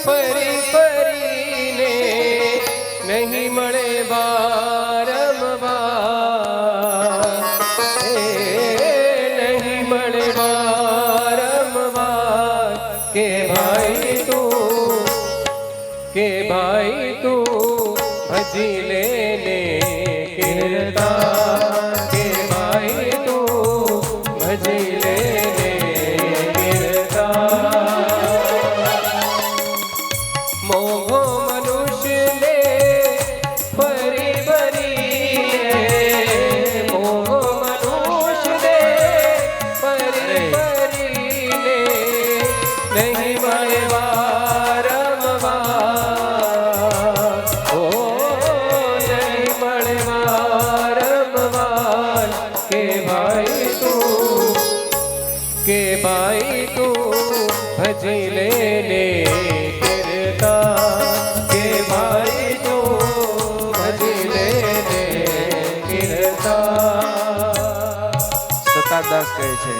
ફરી ફરીને, નહીં મળે વારંવાર, નહીં મળે વારંવાર, કે ભાઈ તું ભજી લેને કીર્તન, કે ભાઈ તું ભજી લેને કીર્તન. મોઘો મનુષ્ય ને ફરી ફરીને, મોઘો મનુષ્ય ને ફરી ફરીને, નહીં મળે વારંવાર, ઓ નહીં મળે વારંવાર, કે ભાઈ તું ભજી લેને કીર્તન, કે ભાઈ તું ભજી લેને કીર્તન. સતારદાસ કહે છે,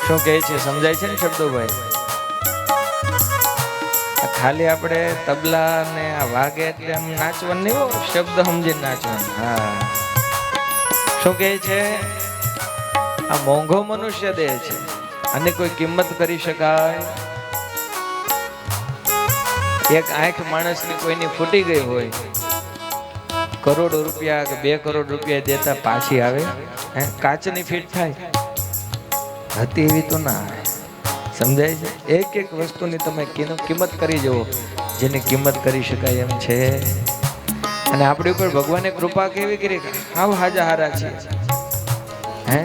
શું કહે છે સમજાય છે ને શબ્દો ભાઈ? આ ખાલી આપણે તબલા ને આ વાગે એટલે આમ નાચવાનું નહીં હો, શબ્દ સમજીને નાચવાનું. હા, શું કહે છે? આ મોંઘો મનુષ્ય દેહ છે, આને કોઈ કિંમત કરી શકાય? એક આંખ માણસની કોઈની ફૂટી ગઈ હોય, કરોડો રૂપિયા કે 2 કરોડ રૂપિયા દેતા પાછી આવે? હે, કાચની ફીટ થાય? હતી એવી તો ના આવે. સમજાય છે? એક એક વસ્તુની તમે કિંમત કરી જુઓ, જેની કિંમત કરી શકાય એમ છે. અને આપણી ઉપર ભગવાને કૃપા કેવી કરી, હાવ હાજા હારા છે. હે,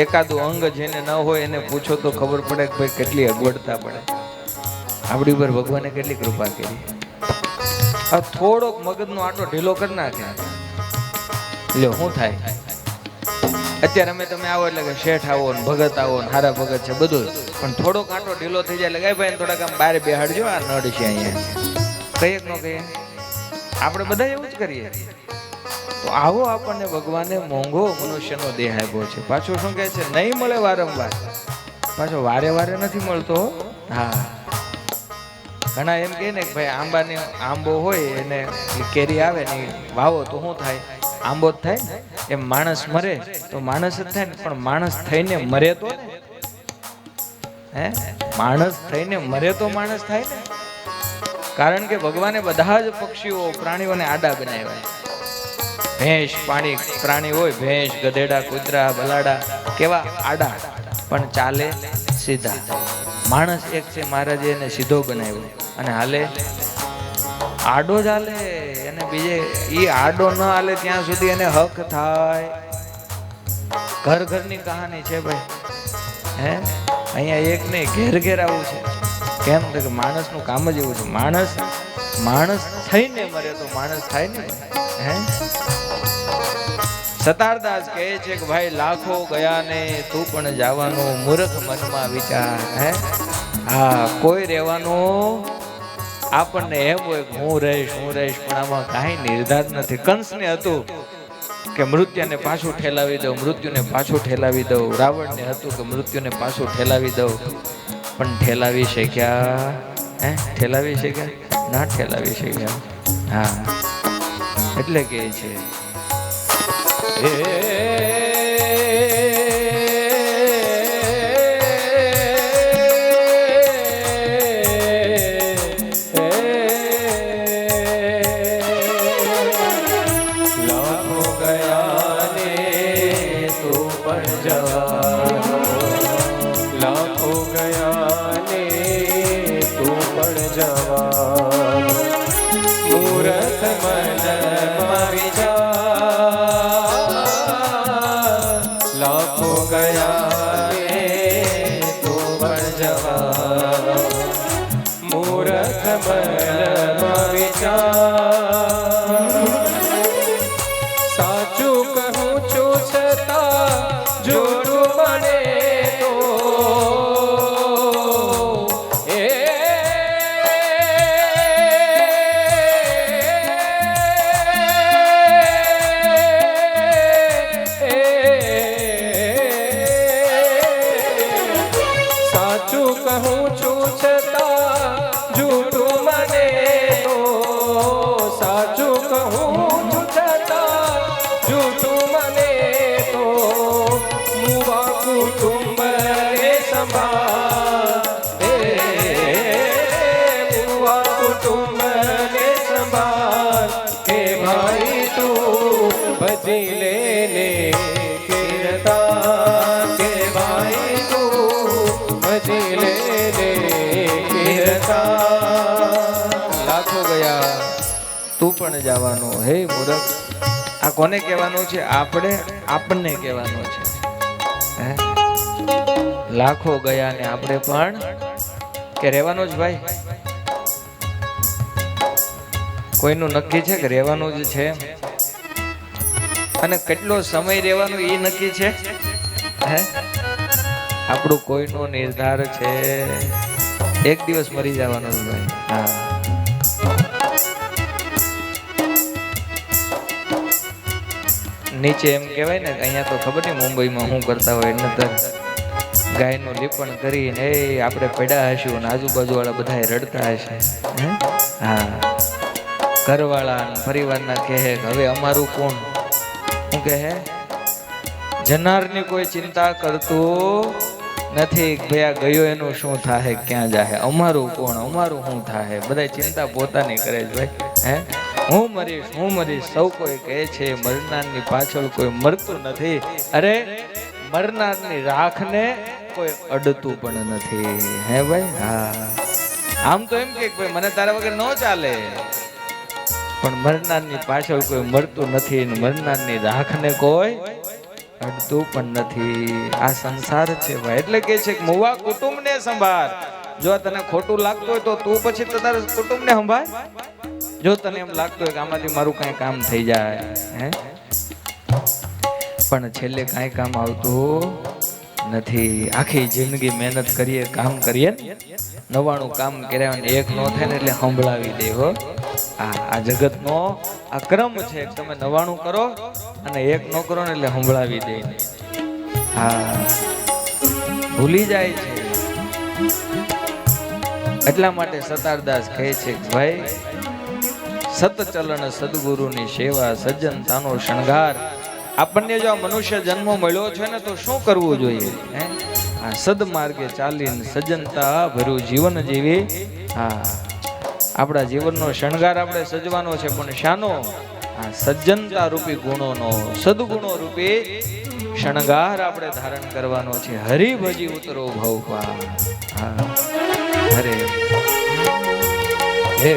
એકાદું અંગ જેને ન હોય એને પૂછો તો ખબર પડે કે ભાઈ કેટલી અગવડતા પડે. આપણી ઉપર ભગવાને કેટલી કૃપા કરી. આ થોડોક મગજનો આટો ઢીલો કરી નાખે, લ્યો શું થાય? અત્યારે અમે તમે આવો એટલે કે શેઠ આવો ને ભગત આવો ને હારા ભગત છે બધું, પણ થોડોક આટો ઢીલો થઈ જાય એટલે ભાઈ થોડાક આમ બહાર બેહાડજો, આ નડ છે અહીંયા, કહીએ કે ન કહીએ? આપણે બધા એવું જ કરીએ. તો આવો આપણને ભગવાને મોંઘો મનુષ્યનો દેહ આપ્યો છે. પાછું શું કહે છે? નહીં મળે વારંવાર, પાછો વારે વારે નથી મળતો. હા, ઘણા એમ કહે ને કે ભાઈ આંબો હોય એને કેરી આવે ને વાવો તો શું થાય? આંબો જ થાય ને. એમ માણસ મરે તો માણસ જ થાય ને, પણ માણસ થઈને મરે તો ને, હે, માણસ થઈને મરે તો માણસ થાય ને. કારણ કે ભગવાને બધા જ પક્ષીઓ પ્રાણીઓને આડા બનાવ્યા. ભેંસ પાણી પ્રાણી હોય, ભેંસ ગધેડા કૂતરા બલાડા કેવા આડા, પણ ચાલે સીધા. માણસ એક છે, મહારાજે એને સીધો બનાવ્યો અને હાલે આડો જ હાલે. અને બીજે એ આડો ન હાલે ત્યાં સુધી એને હક થાય. ઘર ઘરની કહાની છે ભાઈ. હે, અહીંયા એક નહીં ઘેર ઘેર આવું છે. કેમ કે માણસનું કામ જ એવું છે. માણસ થઈને મરે તો માણસ થાય ને. હે, સતારદાસ કહે છે કે ભાઈ લાખો ગયા ને તું પણ જવાનું, મૂર્ખ મનમાં વિચાર. હે, હા, કોઈ રહેવાનું આપણને એમ હોય કે હું રહીશ, પણ આમાં કાંઈ નિર્ધાર નથી. કંસને હતું કે મૃત્યુને પાછું ઠેલાવી દઉં, મૃત્યુને પાછું ઠેલાવી દઉં. રાવણને હતું કે મૃત્યુને પાછું ઠેલાવી દઉં, પણ ઠેલાવી શક્યા? હે, ઠેલાવી શક્યા? ના ઠેલાવી શક્યા. હા, એટલે કે છે લાખો ગયા ને તું પણ જવાનો, લાખો ગયા ને તું પણ જવાનો. મૂરખ મનમાં વિચાર, લાખો ગયા ને તું પણ જવાનો. મૂરખ મનમાં વિચાર, સાચું કહું છું છતાં જોડું બને તો એ તું પણ જવાનું. હે મૂર્ખ, આ કોને કહેવાનું છે? આપણને કહેવાનું છે. હે, લાખો ગયા ને આપણે પણ કે રહેવાનું જ ભાઈ. કોઈનું નક્કી છે કે રહેવાનું જ છે? અને કેટલો સમય રહેવાનું એ નક્કી છે? હે, આપણું કોઈનો નિર્ધાર છે? એક દિવસ મરી જવાનું જ ભાઈ. હા, નીચે એમ કહેવાય ને કે અહીંયા તો ખબર નહીં મુંબઈમાં શું કરતા હોય, નતર ગાયનું લીપણ કરીને આપણે પડ્યા હશું અને આજુબાજુ વાળા બધા રડતા હશે. હા, ઘરવાળા પરિવારના કહે હવે અમારું કોણ? શું કહે? જનારની કોઈ ચિંતા કરતું નથી. ભયા ગયો એનું શું થાય, ક્યાં જાય, અમારું કોણ, અમારું શું થાય? બધા ચિંતા પોતાની કરે છે ભાઈ. હે, હું મરીશ. સૌ કોઈ કહે છે મરનારની પાછળ કોઈ મરતું નથી. અરે, મરનારની રાખને કોઈ અડતું પણ નથી. હે ભાઈ. હા, આમ તો એમ કે ભાઈ મને તારા વગર ન ચાલે, પણ મરનારની પાછળ કોઈ મરતું નથી ને મરનારની રાખને કોઈ અડતું પણ નથી. આ સંસાર છે ભાઈ. એટલે કે છે કે મુવા કુટુંબને સંભાળ. જો તને ખોટું લાગતું હોય તો તું પછી તારા કુટુંબને સંભાળ. જો તને એમ લાગતું હોય કે આમાંથી મારું કઈ કામ થઈ જાય, હે, પણ છેલ્લે કઈ કામ આવતું નથી. આખી જિંદગી મહેનત કરીએ, કામ કરીએ, 99 કામ કર્યા ને એક નો થાય ને એટલે સંભળાવી દે. હો, આ જગતનો આ ક્રમ છે. તમે 99 કરો અને એક નો કરો ને એટલે સંભળાવી દે. હા, ભૂલી જાય છે. એટલા માટે સતારદાસ કહે છે કે ભાઈ સતચલન સદગુરુની સેવા, સજ્જનતાનો શણગાર. આપણને જો આ મનુષ્ય જન્મ મળ્યો છે ને તો શું કરવું જોઈએ? આ સદમાર્ગે ચાલીને સજ્જનતા ભર્યું જીવન જીવી. હા, આપણા જીવનનો શણગાર આપણે સજવાનો છે, પણ શાનો? આ સજ્જનતા રૂપી ગુણોનો, સદગુણો રૂપી શણગાર આપણે ધારણ કરવાનો છે. હરિભજી ઉતરો ભવપા. હા, હરે હે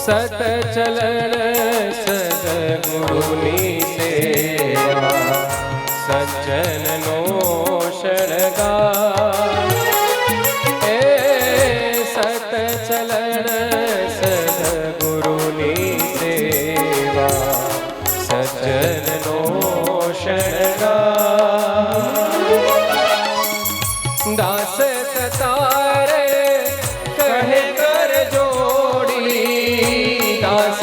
સતચલન સદગુરુની સેવા, સજ્જનનો શણગાર. હે સતચલન સદગુરુની સેવા, સજ્જનનો શણગાર. દાસ તારે કહે કર જોડી, દાસ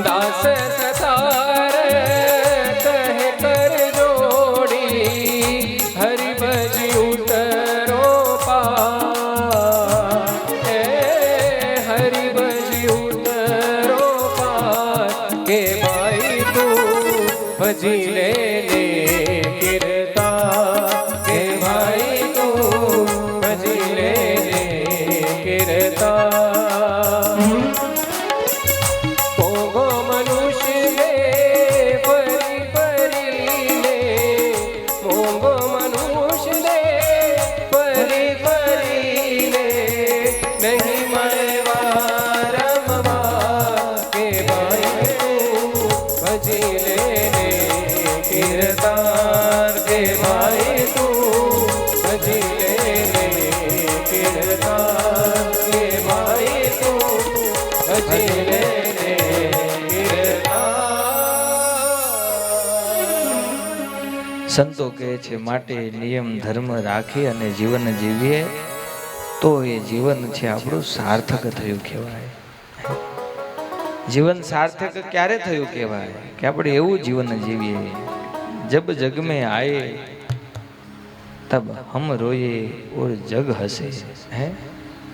દાસ તારે કહે કર જોડી, હરિભજી ઉતરો પાર. હે હરિભજી ઉતરો પાર. કે ભાઈ તું ભજી લે કીર્તા. કે ભાઈ તું ભજી લે કીર્તા. પોગો મનુષ્ય ફરી ફરીને, પોગો મનુષ્ય ફરી ફરીને નહીં મળવા રમવા. કે ભાઈ તું ભજી લે કીર્તાર. કે ભાઈ તું ભજી લે કીર્તાર. કે ભાઈ તું ભજી લે કીર્તાર. સંતો કહે છે માટે નિયમ ધર્મ રાખી અને જીવન જીવીએ તો એ જીવન છે આપણું સાર્થક થયું કહેવાય. જીવન સાર્થક ક્યારે થયું કહેવાય? કે આપણે એવું જીવન જીવીએ જબ જગ में आए तब हम रोए और जग हंसे. है